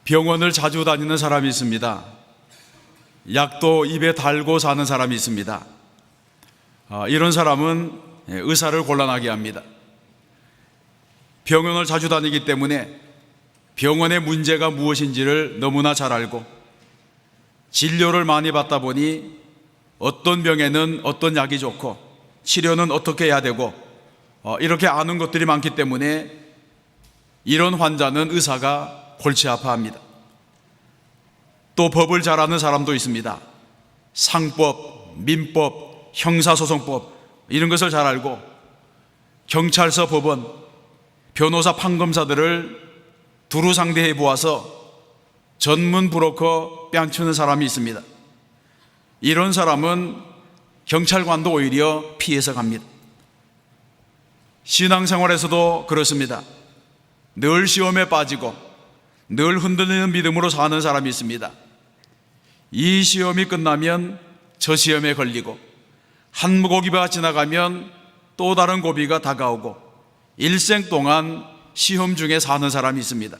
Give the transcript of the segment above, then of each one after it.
병원을 자주 다니는 사람이 있습니다. 약도 입에 달고 사는 사람이 있습니다. 이런 사람은 의사를 곤란하게 합니다. 병원을 자주 다니기 때문에 병원의 문제가 무엇인지를 너무나 잘 알고 진료를 많이 받다 보니 어떤 병에는 어떤 약이 좋고 치료는 어떻게 해야 되고 이렇게 아는 것들이 많기 때문에 이런 환자는 의사가 골치 아파합니다. 또 법을 잘 아는 사람도 있습니다. 상법, 민법, 형사소송법 이런 것을 잘 알고 경찰서, 법원, 변호사, 판검사들을 두루 상대해 보아서 전문 브로커 뺨치는 사람이 있습니다. 이런 사람은 경찰관도 오히려 피해서 갑니다. 신앙생활에서도 그렇습니다. 늘 시험에 빠지고 늘 흔들리는 믿음으로 사는 사람이 있습니다. 이 시험이 끝나면 저 시험에 걸리고 한 고비가 지나가면 또 다른 고비가 다가오고 일생 동안 시험 중에 사는 사람이 있습니다.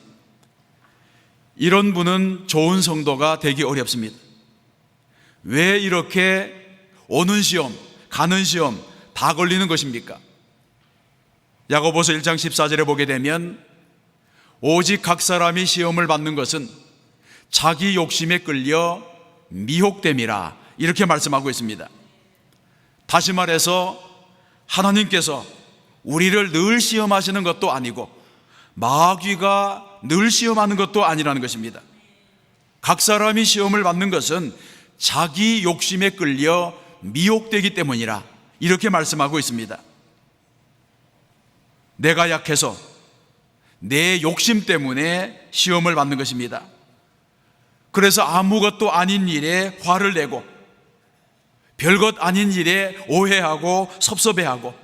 이런 분은 좋은 성도가 되기 어렵습니다. 왜 이렇게 오는 시험, 가는 시험 다 걸리는 것입니까? 야고보서 1장 14절에 보게 되면 오직 각 사람이 시험을 받는 것은 자기 욕심에 끌려 미혹됨이라 이렇게 말씀하고 있습니다. 다시 말해서 하나님께서 우리를 늘 시험하시는 것도 아니고 마귀가 늘 시험하는 것도 아니라는 것입니다. 각 사람이 시험을 받는 것은 자기 욕심에 끌려 미혹되기 때문이라 이렇게 말씀하고 있습니다. 내가 약해서 내 욕심 때문에 시험을 받는 것입니다. 그래서 아무것도 아닌 일에 화를 내고 별것 아닌 일에 오해하고 섭섭해하고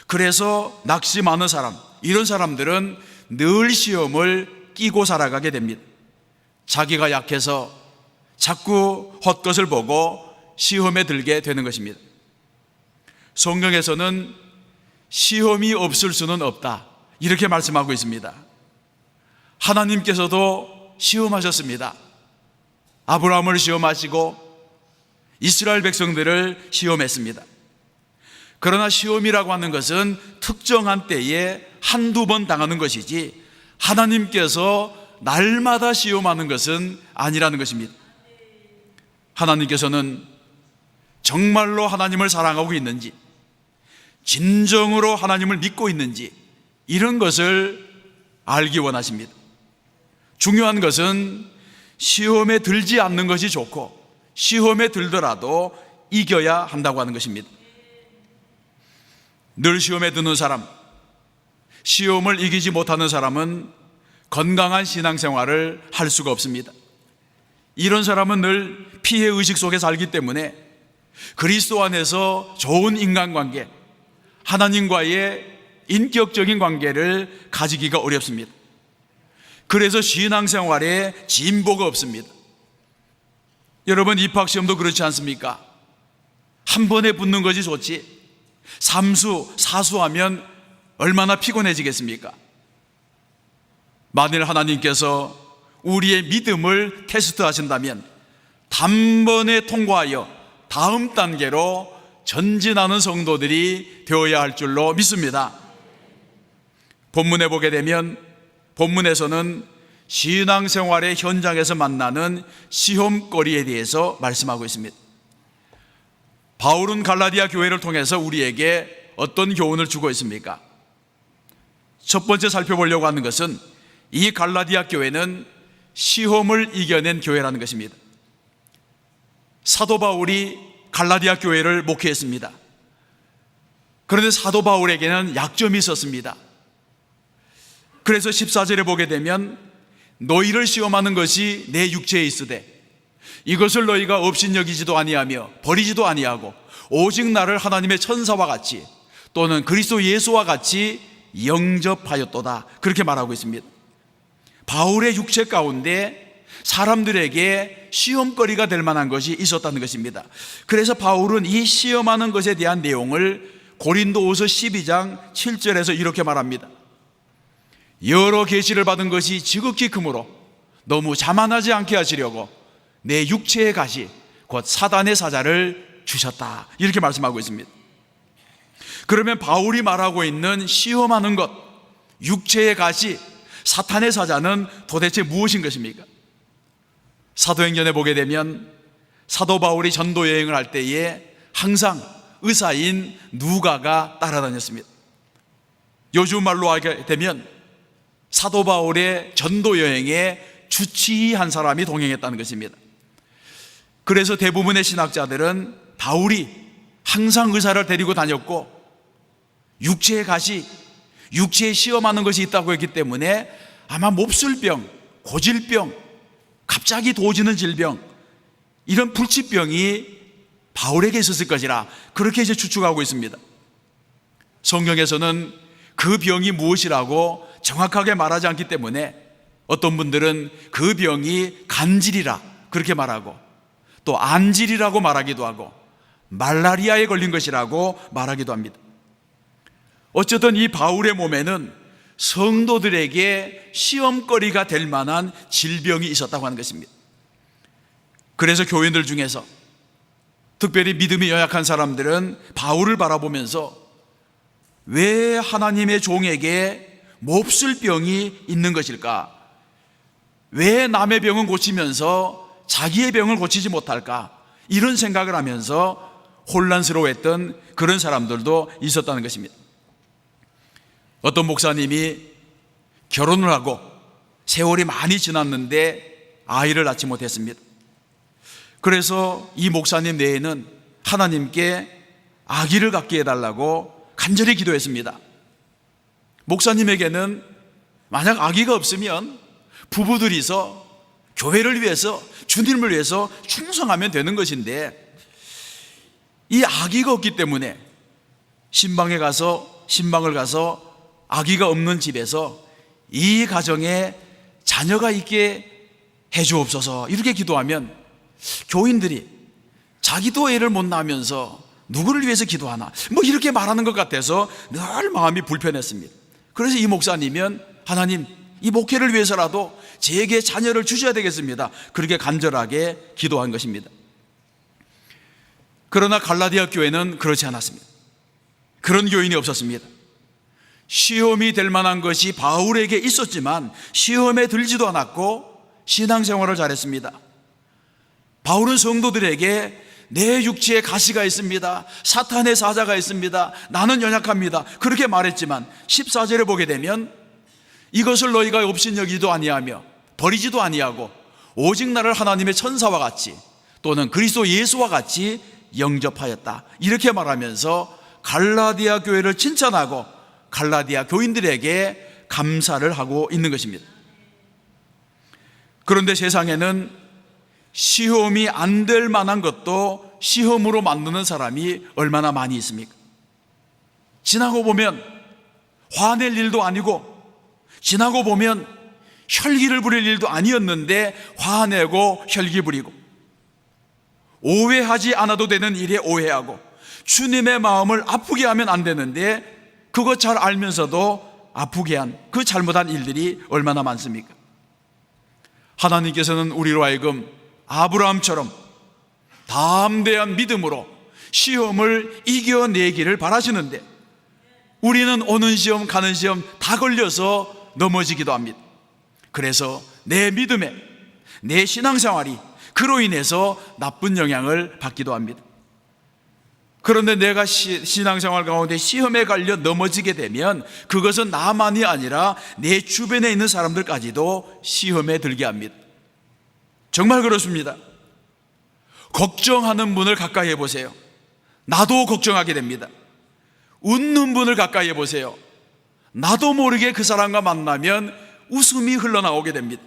그래서 낙심하는 사람, 이런 사람들은 늘 시험을 끼고 살아가게 됩니다. 자기가 약해서 자꾸 헛것을 보고 시험에 들게 되는 것입니다. 성경에서는 시험이 없을 수는 없다 이렇게 말씀하고 있습니다. 하나님께서도 시험하셨습니다. 아브라함을 시험하시고 이스라엘 백성들을 시험했습니다. 그러나 시험이라고 하는 것은 특정한 때에 한두 번 당하는 것이지 하나님께서 날마다 시험하는 것은 아니라는 것입니다. 하나님께서는 정말로 하나님을 사랑하고 있는지, 진정으로 하나님을 믿고 있는지 이런 것을 알기 원하십니다. 중요한 것은 시험에 들지 않는 것이 좋고 시험에 들더라도 이겨야 한다고 하는 것입니다. 늘 시험에 드는 사람, 시험을 이기지 못하는 사람은 건강한 신앙생활을 할 수가 없습니다. 이런 사람은 늘 피해의식 속에 살기 때문에 그리스도 안에서 좋은 인간관계, 하나님과의 인격적인 관계를 가지기가 어렵습니다. 그래서 신앙생활에 진보가 없습니다. 여러분, 입학시험도 그렇지 않습니까? 한 번에 붙는 것이 좋지 삼수, 사수하면 얼마나 피곤해지겠습니까? 만일 하나님께서 우리의 믿음을 테스트하신다면 단번에 통과하여 다음 단계로 전진하는 성도들이 되어야 할 줄로 믿습니다. 본문에 보게 되면 본문에서는 신앙생활의 현장에서 만나는 시험거리에 대해서 말씀하고 있습니다. 바울은 갈라디아 교회를 통해서 우리에게 어떤 교훈을 주고 있습니까? 첫 번째 살펴보려고 하는 것은 이 갈라디아 교회는 시험을 이겨낸 교회라는 것입니다. 사도 바울이 갈라디아 교회를 목회했습니다. 그런데 사도 바울에게는 약점이 있었습니다. 그래서 14절에 보게 되면 너희를 시험하는 것이 내 육체에 있으되 이것을 너희가 업신여기지도 아니하며 버리지도 아니하고 오직 나를 하나님의 천사와 같이 또는 그리스도 예수와 같이 영접하였도다 그렇게 말하고 있습니다. 바울의 육체 가운데 사람들에게 시험거리가 될 만한 것이 있었다는 것입니다. 그래서 바울은 이 시험하는 것에 대한 내용을 고린도후서 12장 7절에서 이렇게 말합니다. 여러 계시를 받은 것이 지극히 크므로 너무 자만하지 않게 하시려고 내 육체의 가시 곧 사단의 사자를 주셨다, 이렇게 말씀하고 있습니다. 그러면 바울이 말하고 있는 시험하는 것, 육체의 가시, 사탄의 사자는 도대체 무엇인 것입니까? 사도행전에 보게 되면 사도 바울이 전도 여행을 할 때에 항상 의사인 누가가 따라다녔습니다. 요즘 말로 하게 되면 사도 바울의 전도 여행에 주치의한 사람이 동행했다는 것입니다. 그래서 대부분의 신학자들은 바울이 항상 의사를 데리고 다녔고 육체의 가시, 육체에 시험하는 것이 있다고 했기 때문에 아마 몹쓸병, 고질병, 갑자기 도지는 질병, 이런 불치병이 바울에게 있었을 것이라 그렇게 이제 추측하고 있습니다. 성경에서는 그 병이 무엇이라고 정확하게 말하지 않기 때문에 어떤 분들은 그 병이 간질이라 그렇게 말하고 또 안질이라고 말하기도 하고 말라리아에 걸린 것이라고 말하기도 합니다. 어쨌든 이 바울의 몸에는 성도들에게 시험거리가 될 만한 질병이 있었다고 하는 것입니다. 그래서 교인들 중에서 특별히 믿음이 연약한 사람들은 바울을 바라보면서 왜 하나님의 종에게 몹쓸 병이 있는 것일까? 왜 남의 병은 고치면서 자기의 병을 고치지 못할까? 이런 생각을 하면서 혼란스러워했던 그런 사람들도 있었다는 것입니다. 어떤 목사님이 결혼을 하고 세월이 많이 지났는데 아이를 낳지 못했습니다. 그래서 이 목사님 내에는 하나님께 아기를 갖게 해달라고 간절히 기도했습니다. 목사님에게는 만약 아기가 없으면 부부들이서 교회를 위해서, 주님을 위해서 충성하면 되는 것인데 이 아기가 없기 때문에 신방을 가서 아기가 없는 집에서 이 가정에 자녀가 있게 해주옵소서, 이렇게 기도하면 교인들이 자기도 애를 못 낳으면서 누구를 위해서 기도하나 이렇게 말하는 것 같아서 늘 마음이 불편했습니다. 그래서 이 목사님은 하나님, 이 목회를 위해서라도 제게 자녀를 주셔야 되겠습니다, 그렇게 간절하게 기도한 것입니다. 그러나 갈라디아 교회는 그렇지 않았습니다. 그런 교인이 없었습니다. 시험이 될 만한 것이 바울에게 있었지만 시험에 들지도 않았고 신앙생활을 잘했습니다. 바울은 성도들에게 내 육체에 가시가 있습니다, 사탄의 사자가 있습니다, 나는 연약합니다, 그렇게 말했지만 14절에 보게 되면 이것을 너희가 업신여기지도 아니하며 버리지도 아니하고 오직 나를 하나님의 천사와 같이 또는 그리스도 예수와 같이 영접하였다, 이렇게 말하면서 갈라디아 교회를 칭찬하고 갈라디아 교인들에게 감사를 하고 있는 것입니다. 그런데 세상에는 시험이 안 될 만한 것도 시험으로 만드는 사람이 얼마나 많이 있습니까? 지나고 보면 화낼 일도 아니고, 지나고 보면 혈기를 부릴 일도 아니었는데 화내고 혈기 부리고, 오해하지 않아도 되는 일에 오해하고, 주님의 마음을 아프게 하면 안 되는데 그것 잘 알면서도 아프게 한 그 잘못한 일들이 얼마나 많습니까? 하나님께서는 우리로 하여금 아브라함처럼 담대한 믿음으로 시험을 이겨내기를 바라시는데 우리는 오는 시험 가는 시험 다 걸려서 넘어지기도 합니다. 그래서 내 믿음에, 내 신앙생활이 그로 인해서 나쁜 영향을 받기도 합니다. 그런데 내가 신앙생활 가운데 시험에 걸려 넘어지게 되면 그것은 나만이 아니라 내 주변에 있는 사람들까지도 시험에 들게 합니다. 정말 그렇습니다. 걱정하는 분을 가까이 해보세요. 나도 걱정하게 됩니다. 웃는 분을 가까이 해보세요. 나도 모르게 그 사람과 만나면 웃음이 흘러나오게 됩니다.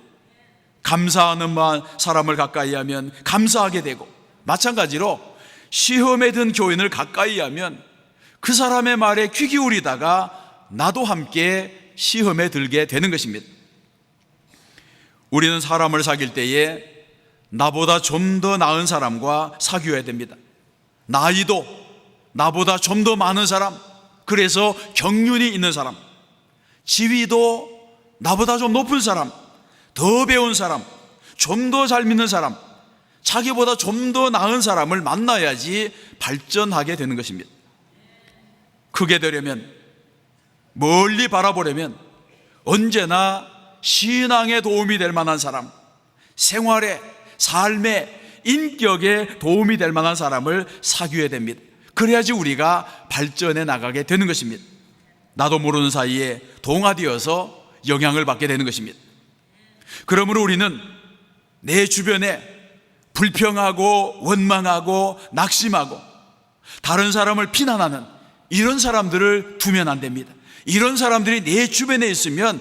감사하는 사람을 가까이 하면 감사하게 되고, 마찬가지로 시험에 든 교인을 가까이 하면 그 사람의 말에 귀 기울이다가 나도 함께 시험에 들게 되는 것입니다. 우리는 사람을 사귈 때에 나보다 좀 더 나은 사람과 사귀어야 됩니다. 나이도 나보다 좀 더 많은 사람, 그래서 경륜이 있는 사람, 지위도 나보다 좀 높은 사람, 더 배운 사람, 좀 더 잘 믿는 사람, 자기보다 좀 더 나은 사람을 만나야지 발전하게 되는 것입니다. 크게 되려면, 멀리 바라보려면 언제나 신앙에 도움이 될 만한 사람, 생활에, 삶에, 인격에 도움이 될 만한 사람을 사귀어야 됩니다. 그래야지 우리가 발전해 나가게 되는 것입니다. 나도 모르는 사이에 동화되어서 영향을 받게 되는 것입니다. 그러므로 우리는 내 주변에 불평하고 원망하고 낙심하고 다른 사람을 비난하는 이런 사람들을 두면 안 됩니다. 이런 사람들이 내 주변에 있으면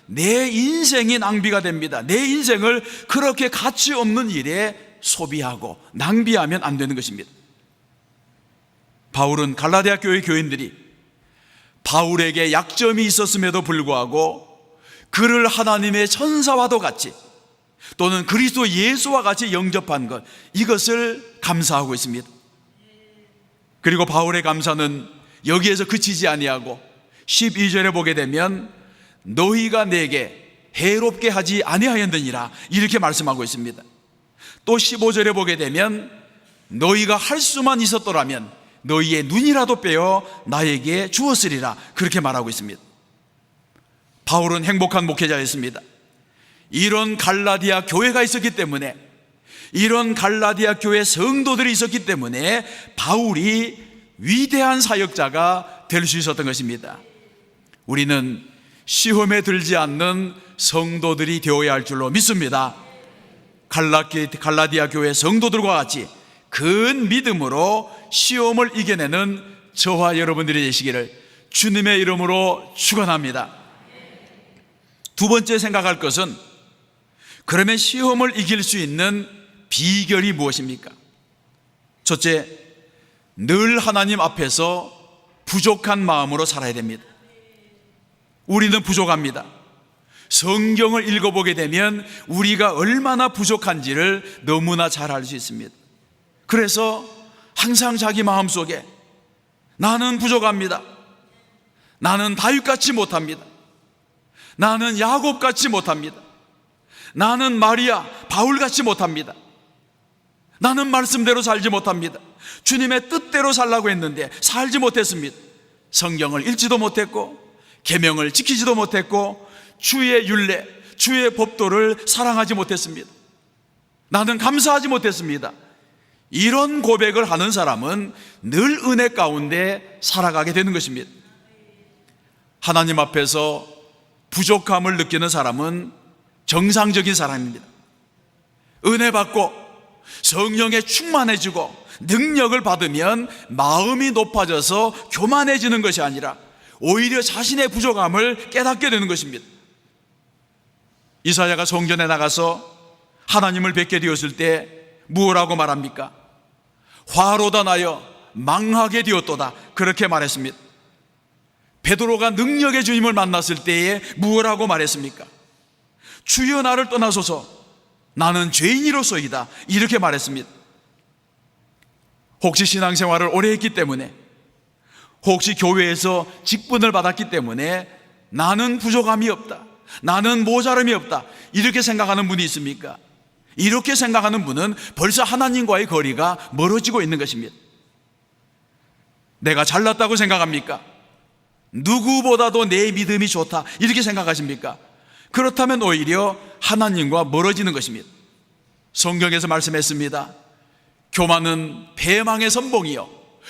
내 인생이 낭비가 됩니다. 내 인생을 그렇게 가치 없는 일에 소비하고 낭비하면 안 되는 것입니다. 바울은 갈라디아 교회 교인들이 바울에게 약점이 있었음에도 불구하고 그를 하나님의 천사와도 같이 또는 그리스도 예수와 같이 영접한 것, 이것을 감사하고 있습니다. 그리고 바울의 감사는 여기에서 그치지 아니하고 12절에 보게 되면 너희가 내게 해롭게 하지 아니하였느니라 이렇게 말씀하고 있습니다. 또 15절에 보게 되면 너희가 할 수만 있었더라면 너희의 눈이라도 빼어 나에게 주었으리라 그렇게 말하고 있습니다. 바울은 행복한 목회자였습니다. 이런 갈라디아 교회가 있었기 때문에, 이런 갈라디아 교회 성도들이 있었기 때문에 바울이 위대한 사역자가 될 수 있었던 것입니다. 우리는 시험에 들지 않는 성도들이 되어야 할 줄로 믿습니다. 갈라디아 교회 성도들과 같이 큰 믿음으로 시험을 이겨내는 저와 여러분들이 되시기를 주님의 이름으로 축원합니다. 두 번째 생각할 것은, 그러면 시험을 이길 수 있는 비결이 무엇입니까? 첫째, 늘 하나님 앞에서 부족한 마음으로 살아야 됩니다. 우리는 부족합니다. 성경을 읽어보게 되면 우리가 얼마나 부족한지를 너무나 잘 알 수 있습니다. 그래서 항상 자기 마음속에 나는 부족합니다. 나는 다윗같이 못합니다. 나는 야곱같이 못합니다. 나는 마리아, 바울같이 못합니다. 나는 말씀대로 살지 못합니다. 주님의 뜻대로 살라고 했는데 살지 못했습니다. 성경을 읽지도 못했고 계명을 지키지도 못했고 주의 율례, 주의 법도를 사랑하지 못했습니다. 나는 감사하지 못했습니다. 이런 고백을 하는 사람은 늘 은혜 가운데 살아가게 되는 것입니다. 하나님 앞에서 부족함을 느끼는 사람은 정상적인 사람입니다. 은혜 받고 성령에 충만해지고 능력을 받으면 마음이 높아져서 교만해지는 것이 아니라 오히려 자신의 부족함을 깨닫게 되는 것입니다. 이사야가 성전에 나가서 하나님을 뵙게 되었을 때 무엇라고 말합니까? 화로다 나여 망하게 되었도다 그렇게 말했습니다. 베드로가 능력의 주님을 만났을 때에 무엇라고 말했습니까? 주여 나를 떠나소서 나는 죄인이로소이다 이렇게 말했습니다. 혹시 신앙생활을 오래 했기 때문에, 혹시 교회에서 직분을 받았기 때문에 나는 부족함이 없다, 나는 모자람이 없다 이렇게 생각하는 분이 있습니까? 이렇게 생각하는 분은 벌써 하나님과의 거리가 멀어지고 있는 것입니다. 내가 잘났다고 생각합니까? 누구보다도 내 믿음이 좋다 이렇게 생각하십니까? 그렇다면 오히려 하나님과 멀어지는 것입니다. 성경에서 말씀했습니다. 교만은 패망의 선봉이요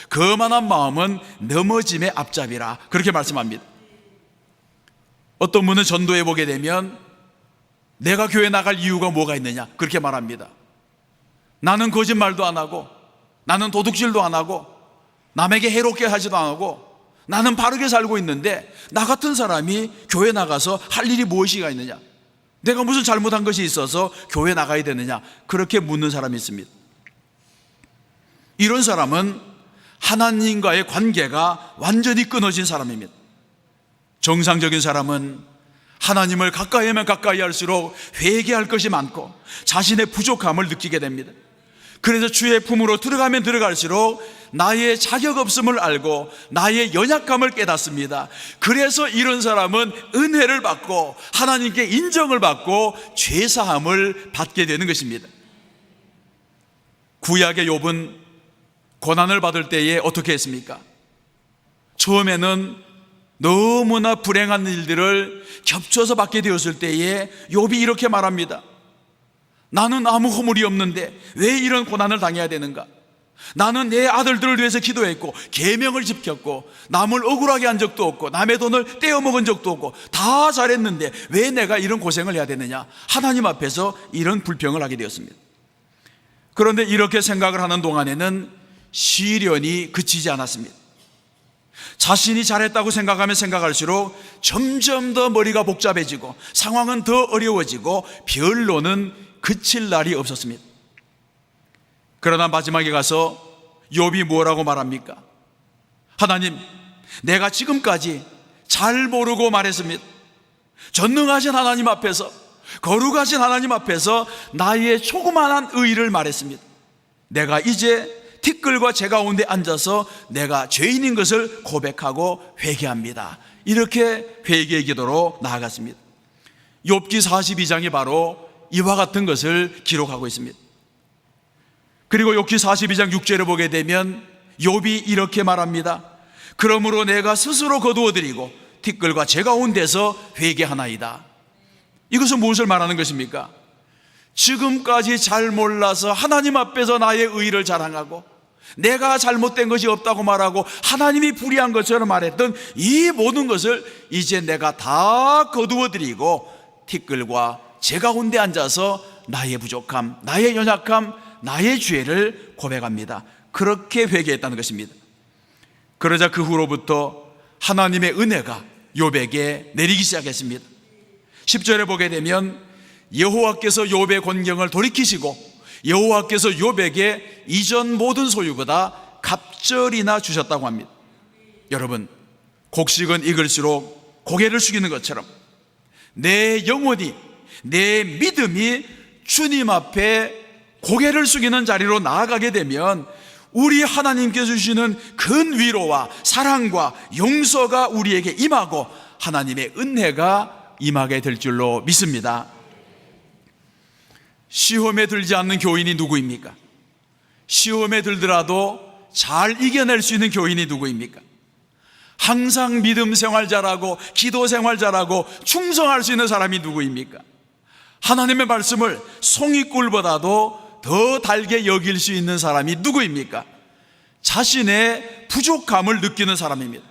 거만한 마음은 넘어짐의 앞잡이라 그렇게 말씀합니다. 어떤 분은 전도해 보게 되면 내가 교회 나갈 이유가 뭐가 있느냐 그렇게 말합니다. 나는 거짓말도 안 하고, 나는 도둑질도 안 하고, 남에게 해롭게 하지도 안 하고, 나는 바르게 살고 있는데 나 같은 사람이 교회 나가서 할 일이 무엇이가 있느냐, 내가 무슨 잘못한 것이 있어서 교회 나가야 되느냐 그렇게 묻는 사람이 있습니다. 이런 사람은 하나님과의 관계가 완전히 끊어진 사람입니다. 정상적인 사람은 하나님을 가까이 하면 가까이 할수록 회개할 것이 많고 자신의 부족함을 느끼게 됩니다. 그래서 주의 품으로 들어가면 들어갈수록 나의 자격 없음을 알고 나의 연약함을 깨닫습니다. 그래서 이런 사람은 은혜를 받고 하나님께 인정을 받고 죄사함을 받게 되는 것입니다. 구약의 욥은 고난을 받을 때에 어떻게 했습니까? 처음에는 너무나 불행한 일들을 겹쳐서 받게 되었을 때에 욥이 이렇게 말합니다. 나는 아무 허물이 없는데 왜 이런 고난을 당해야 되는가? 나는 내 아들들을 위해서 기도했고 계명을 지켰고 남을 억울하게 한 적도 없고 남의 돈을 떼어먹은 적도 없고 다 잘했는데 왜 내가 이런 고생을 해야 되느냐? 하나님 앞에서 이런 불평을 하게 되었습니다. 그런데 이렇게 생각을 하는 동안에는 시련이 그치지 않았습니다. 자신이 잘했다고 생각하면 생각할수록 점점 더 머리가 복잡해지고 상황은 더 어려워지고 별로는 그칠 날이 없었습니다. 그러나 마지막에 가서 욥이 뭐라고 말합니까? 하나님, 내가 지금까지 잘 모르고 말했습니다. 전능하신 하나님 앞에서, 거룩하신 하나님 앞에서 나의 조그만한 의의를 말했습니다. 내가 이제 티끌과 재 가운데 앉아서 내가 죄인인 것을 고백하고 회개합니다. 이렇게 회개의 기도로 나아갔습니다. 욥기 42장이 바로 이와 같은 것을 기록하고 있습니다. 그리고 욥기 42장 6절을 보게 되면 욥이 이렇게 말합니다. 그러므로 내가 스스로 거두어드리고 티끌과 재 가운데서 회개하나이다. 이것은 무엇을 말하는 것입니까? 지금까지 잘 몰라서 하나님 앞에서 나의 의의를 자랑하고 내가 잘못된 것이 없다고 말하고 하나님이 불의한 것처럼 말했던 이 모든 것을 이제 내가 다 거두어드리고 티끌과 재 가운데 앉아서 나의 부족함, 나의 연약함, 나의 죄를 고백합니다. 그렇게 회개했다는 것입니다. 그러자 그 후로부터 하나님의 은혜가 욥에게 내리기 시작했습니다. 10절에 보게 되면 여호와께서 욥의 곤경을 돌이키시고 여호와께서 욥에게 이전 모든 소유보다 갑절이나 주셨다고 합니다. 여러분, 곡식은 익을수록 고개를 숙이는 것처럼 내 영혼이, 내 믿음이 주님 앞에 고개를 숙이는 자리로 나아가게 되면 우리 하나님께서 주시는 큰 위로와 사랑과 용서가 우리에게 임하고 하나님의 은혜가 임하게 될 줄로 믿습니다. 시험에 들지 않는 교인이 누구입니까? 시험에 들더라도 잘 이겨낼 수 있는 교인이 누구입니까? 항상 믿음 생활 잘하고 기도 생활 잘하고 충성할 수 있는 사람이 누구입니까? 하나님의 말씀을 송이꿀보다도 더 달게 여길 수 있는 사람이 누구입니까? 자신의 부족함을 느끼는 사람입니다.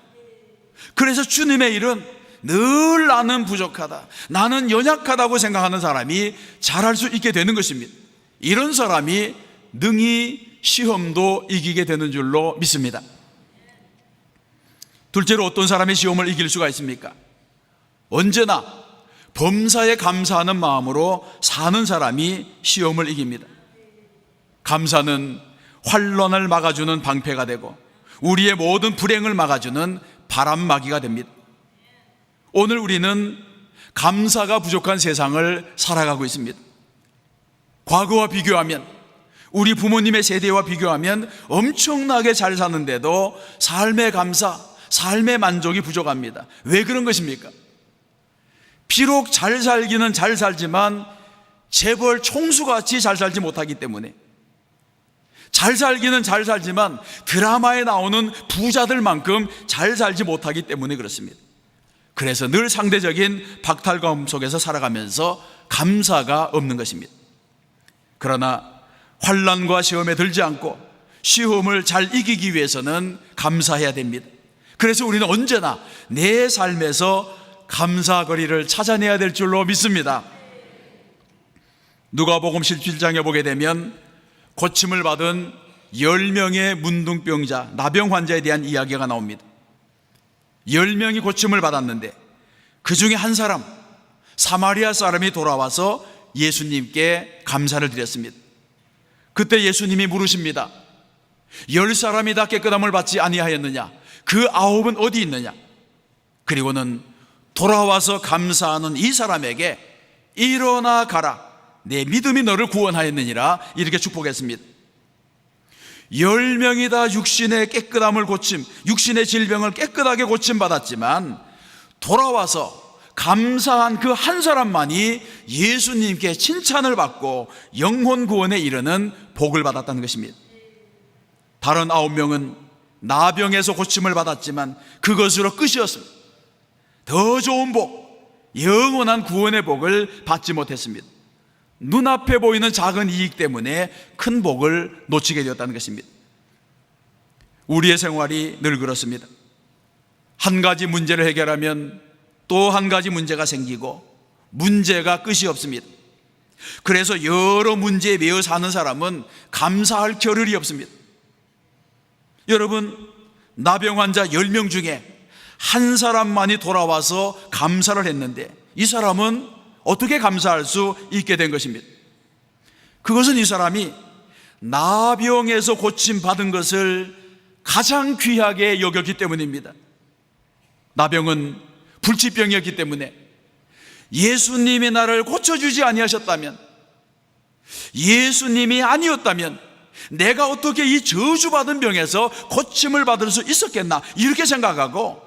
그래서 주님의 일은 늘 나는 부족하다, 나는 연약하다고 생각하는 사람이 잘할 수 있게 되는 것입니다. 이런 사람이 능히 시험도 이기게 되는 줄로 믿습니다. 둘째로 어떤 사람이 시험을 이길 수가 있습니까? 언제나 범사에 감사하는 마음으로 사는 사람이 시험을 이깁니다. 감사는 환난을 막아주는 방패가 되고 우리의 모든 불행을 막아주는 바람막이가 됩니다. 오늘 우리는 감사가 부족한 세상을 살아가고 있습니다. 과거와 비교하면, 우리 부모님의 세대와 비교하면 엄청나게 잘 사는데도 삶의 감사, 삶의 만족이 부족합니다. 왜 그런 것입니까? 비록 잘 살기는 잘 살지만 재벌 총수같이 잘 살지 못하기 때문에, 잘 살기는 잘 살지만 드라마에 나오는 부자들만큼 잘 살지 못하기 때문에 그렇습니다. 그래서 늘 상대적인 박탈감 속에서 살아가면서 감사가 없는 것입니다. 그러나 환난과 시험에 들지 않고 시험을 잘 이기기 위해서는 감사해야 됩니다. 그래서 우리는 언제나 내 삶에서 감사거리를 찾아내야 될 줄로 믿습니다. 누가복음 17장에 보게 되면 고침을 받은 10명의 문둥병자, 나병 환자에 대한 이야기가 나옵니다. 10명이 고침을 받았는데 그 중에 한 사람, 사마리아 사람이 돌아와서 예수님께 감사를 드렸습니다. 그때 예수님이 물으십니다. 10사람이 다 깨끗함을 받지 아니하였느냐? 그 9은 어디 있느냐? 그리고는 돌아와서 감사하는 이 사람에게 일어나 가라, 내 믿음이 너를 구원하였느니라, 이렇게 축복했습니다. 10명이 다 육신의 깨끗함을 육신의 질병을 깨끗하게 고침받았지만 돌아와서 감사한 그 한 사람만이 예수님께 칭찬을 받고 영혼 구원에 이르는 복을 받았다는 것입니다. 다른 9명은 나병에서 고침을 받았지만 그것으로 끝이었습니다. 더 좋은 복, 영원한 구원의 복을 받지 못했습니다. 눈앞에 보이는 작은 이익 때문에 큰 복을 놓치게 되었다는 것입니다. 우리의 생활이 늘 그렇습니다. 한 가지 문제를 해결하면 또 한 가지 문제가 생기고 문제가 끝이 없습니다. 그래서 여러 문제에 매여 사는 사람은 감사할 겨를이 없습니다. 여러분, 나병 환자 10명 중에 한 사람만이 돌아와서 감사를 했는데 이 사람은 어떻게 감사할 수 있게 된 것입니다. 그것은 이 사람이 나병에서 고침받은 것을 가장 귀하게 여겼기 때문입니다. 나병은 불치병이었기 때문에 예수님이 나를 고쳐주지 아니하셨다면, 예수님이 아니었다면 내가 어떻게 이 저주받은 병에서 고침을 받을 수 있었겠나, 이렇게 생각하고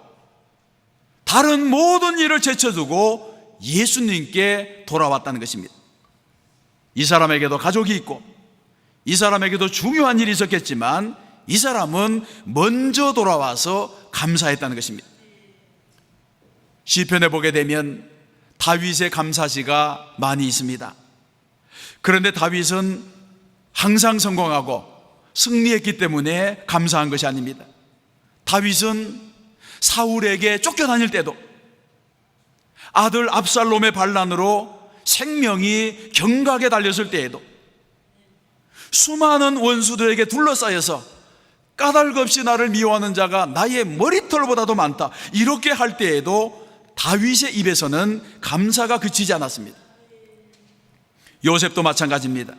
다른 모든 일을 제쳐두고 예수님께 돌아왔다는 것입니다. 이 사람에게도 가족이 있고 이 사람에게도 중요한 일이 있었겠지만 이 사람은 먼저 돌아와서 감사했다는 것입니다. 시편에 보게 되면 다윗의 감사시가 많이 있습니다. 그런데 다윗은 항상 성공하고 승리했기 때문에 감사한 것이 아닙니다. 다윗은 사울에게 쫓겨다닐 때도, 아들 압살롬의 반란으로 생명이 경각에 달렸을 때에도, 수많은 원수들에게 둘러싸여서 까닭없이 나를 미워하는 자가 나의 머리털보다도 많다, 이렇게 할 때에도 다윗의 입에서는 감사가 그치지 않았습니다. 요셉도 마찬가지입니다.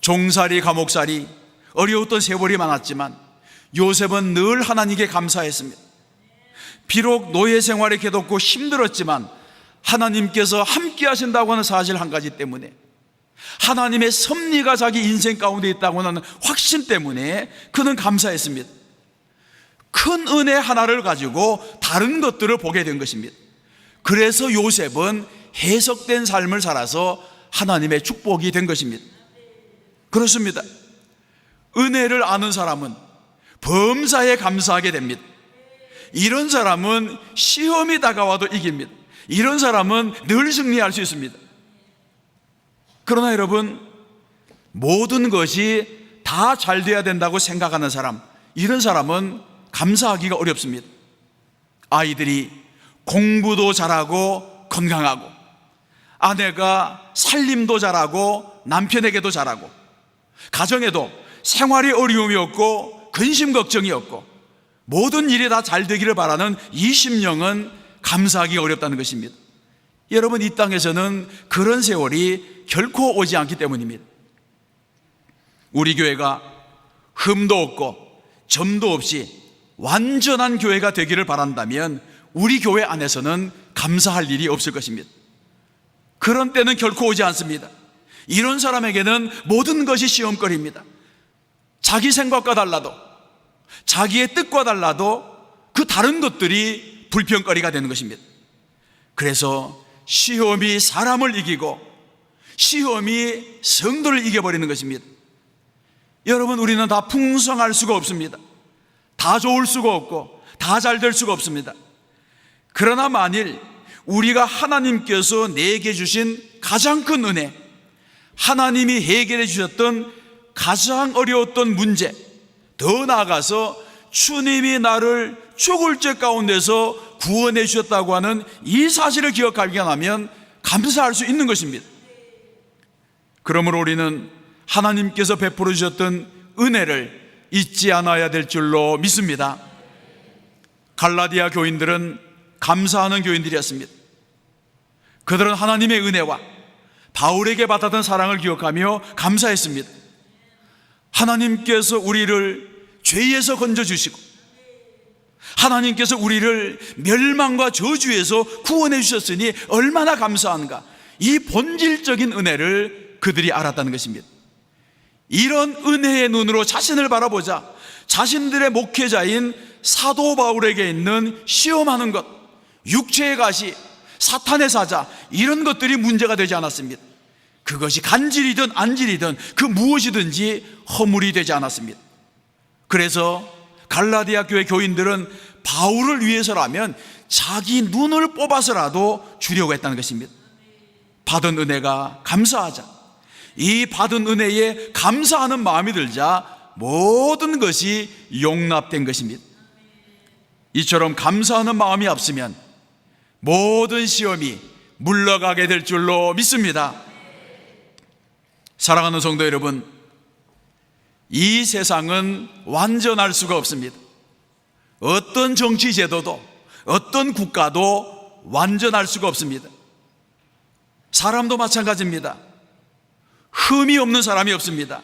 종살이 감옥살이 어려웠던 세월이 많았지만 요셉은 늘 하나님께 감사했습니다. 비록 노예 생활이 괴롭고 힘들었지만 하나님께서 함께 하신다고 하는 사실 한 가지 때문에, 하나님의 섭리가 자기 인생 가운데 있다고 하는 확신 때문에 그는 감사했습니다. 큰 은혜 하나를 가지고 다른 것들을 보게 된 것입니다. 그래서 요셉은 해석된 삶을 살아서 하나님의 축복이 된 것입니다. 그렇습니다. 은혜를 아는 사람은 범사에 감사하게 됩니다. 이런 사람은 시험이 다가와도 이깁니다. 이런 사람은 늘 승리할 수 있습니다. 그러나 여러분, 모든 것이 다 잘 돼야 된다고 생각하는 사람, 이런 사람은 감사하기가 어렵습니다. 아이들이 공부도 잘하고 건강하고, 아내가 살림도 잘하고 남편에게도 잘하고, 가정에도 생활이 어려움이 없고 근심 걱정이 없고 모든 일이 다 잘 되기를 바라는 이 심령은 감사하기가 어렵다는 것입니다. 여러분, 이 땅에서는 그런 세월이 결코 오지 않기 때문입니다. 우리 교회가 흠도 없고 점도 없이 완전한 교회가 되기를 바란다면 우리 교회 안에서는 감사할 일이 없을 것입니다. 그런 때는 결코 오지 않습니다. 이런 사람에게는 모든 것이 시험거리입니다. 자기 생각과 달라도, 자기의 뜻과 달라도 그 다른 것들이 불평거리가 되는 것입니다. 그래서 시험이 사람을 이기고 시험이 성도를 이겨버리는 것입니다. 여러분, 우리는 다 풍성할 수가 없습니다. 다 좋을 수가 없고 다 잘 될 수가 없습니다. 그러나 만일 우리가 하나님께서 내게 주신 가장 큰 은혜, 하나님이 해결해 주셨던 가장 어려웠던 문제, 더 나아가서 주님이 나를 죽을 죄 가운데서 구원해 주셨다고 하는 이 사실을 기억하기만 하면 감사할 수 있는 것입니다. 그러므로 우리는 하나님께서 베풀어 주셨던 은혜를 잊지 않아야 될 줄로 믿습니다. 갈라디아 교인들은 감사하는 교인들이었습니다. 그들은 하나님의 은혜와 바울에게 받았던 사랑을 기억하며 감사했습니다. 하나님께서 우리를 죄에서 건져주시고 하나님께서 우리를 멸망과 저주에서 구원해 주셨으니 얼마나 감사한가, 이 본질적인 은혜를 그들이 알았다는 것입니다. 이런 은혜의 눈으로 자신을 바라보자 자신들의 목회자인 사도 바울에게 있는 시험하는 것, 육체의 가시, 사탄의 사자, 이런 것들이 문제가 되지 않았습니다. 그것이 간질이든 안질이든 그 무엇이든지 허물이 되지 않았습니다. 그래서 갈라디아 교회 교인들은 바울을 위해서라면 자기 눈을 뽑아서라도 주려고 했다는 것입니다. 받은 은혜가 감사하자, 이 받은 은혜에 감사하는 마음이 들자 모든 것이 용납된 것입니다. 이처럼 감사하는 마음이 앞서면 모든 시험이 물러가게 될 줄로 믿습니다. 사랑하는 성도 여러분, 이 세상은 완전할 수가 없습니다. 어떤 정치 제도도 어떤 국가도 완전할 수가 없습니다. 사람도 마찬가지입니다. 흠이 없는 사람이 없습니다.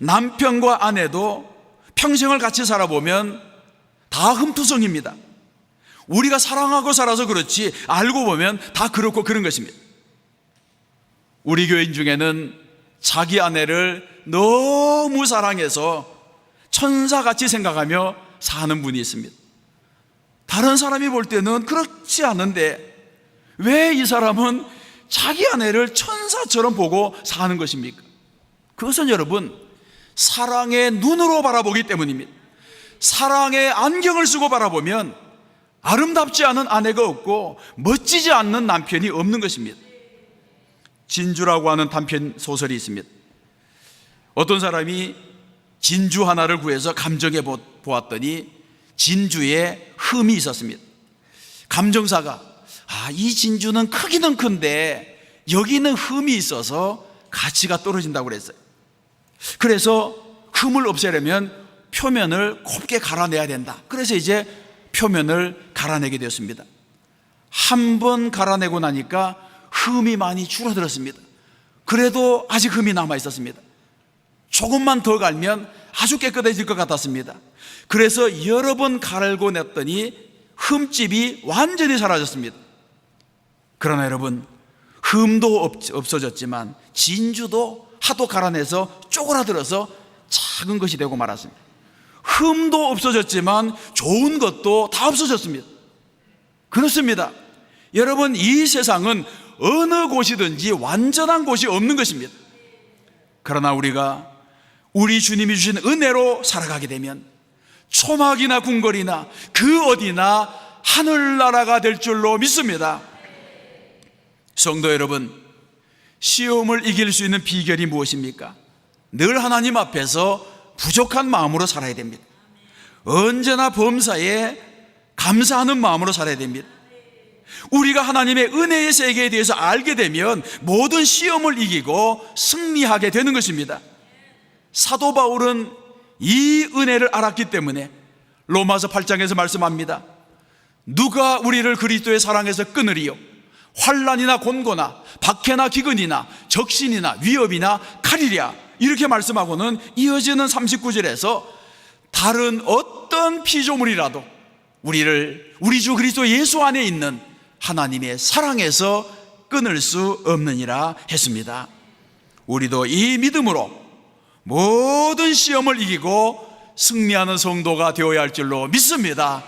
남편과 아내도 평생을 같이 살아보면 다 흠투성입니다. 우리가 사랑하고 살아서 그렇지 알고 보면 다 그렇고 그런 것입니다. 우리 교인 중에는 자기 아내를 너무 사랑해서 천사같이 생각하며 사는 분이 있습니다. 다른 사람이 볼 때는 그렇지 않은데 왜 이 사람은 자기 아내를 천사처럼 보고 사는 것입니까? 그것은 여러분, 사랑의 눈으로 바라보기 때문입니다. 사랑의 안경을 쓰고 바라보면 아름답지 않은 아내가 없고 멋지지 않는 남편이 없는 것입니다. 진주라고 하는 단편 소설이 있습니다. 어떤 사람이 진주 하나를 구해서 감정해 보았더니 진주에 흠이 있었습니다. 감정사가 이 진주는 크기는 큰데 여기는 흠이 있어서 가치가 떨어진다고 그랬어요. 그래서 흠을 없애려면 표면을 곱게 갈아내야 된다. 그래서 이제 표면을 갈아내게 되었습니다. 한 번 갈아내고 나니까 흠이 많이 줄어들었습니다. 그래도 아직 흠이 남아 있었습니다. 조금만 더 갈면 아주 깨끗해질 것 같았습니다. 그래서 여러 번 갈고 냈더니 흠집이 완전히 사라졌습니다. 그러나 여러분, 흠도 없어졌지만 진주도 하도 갈아내서 쪼그라들어서 작은 것이 되고 말았습니다. 흠도 없어졌지만 좋은 것도 다 없어졌습니다. 그렇습니다. 여러분, 이 세상은 어느 곳이든지 완전한 곳이 없는 것입니다. 그러나 우리가 우리 주님이 주신 은혜로 살아가게 되면 초막이나 궁궐이나 그 어디나 하늘나라가 될 줄로 믿습니다. 성도 여러분, 시험을 이길 수 있는 비결이 무엇입니까? 늘 하나님 앞에서 부족한 마음으로 살아야 됩니다. 언제나 범사에 감사하는 마음으로 살아야 됩니다. 우리가 하나님의 은혜의 세계에 대해서 알게 되면 모든 시험을 이기고 승리하게 되는 것입니다. 사도 바울은 이 은혜를 알았기 때문에 로마서 8장에서 말씀합니다. 누가 우리를 그리스도의 사랑에서 끊으리요? 환난이나 곤고나 박해나 기근이나 적신이나 위협이나 칼이랴, 이렇게 말씀하고는 이어지는 39절에서 다른 어떤 피조물이라도 우리 주 그리스도 예수 안에 있는 하나님의 사랑에서 끊을 수 없느니라 했습니다. 우리도 이 믿음으로 모든 시험을 이기고 승리하는 성도가 되어야 할 줄로 믿습니다.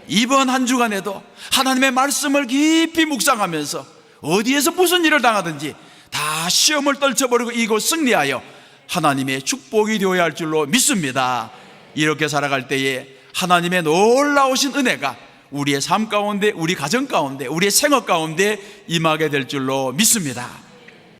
이번 한 주간에도 하나님의 말씀을 깊이 묵상하면서 어디에서 무슨 일을 당하든지 다 시험을 떨쳐버리고 이기고 승리하여 하나님의 축복이 되어야 할 줄로 믿습니다. 이렇게 살아갈 때에 하나님의 놀라우신 은혜가 우리의 삶 가운데, 우리 가정 가운데, 우리의 생업 가운데 임하게 될 줄로 믿습니다.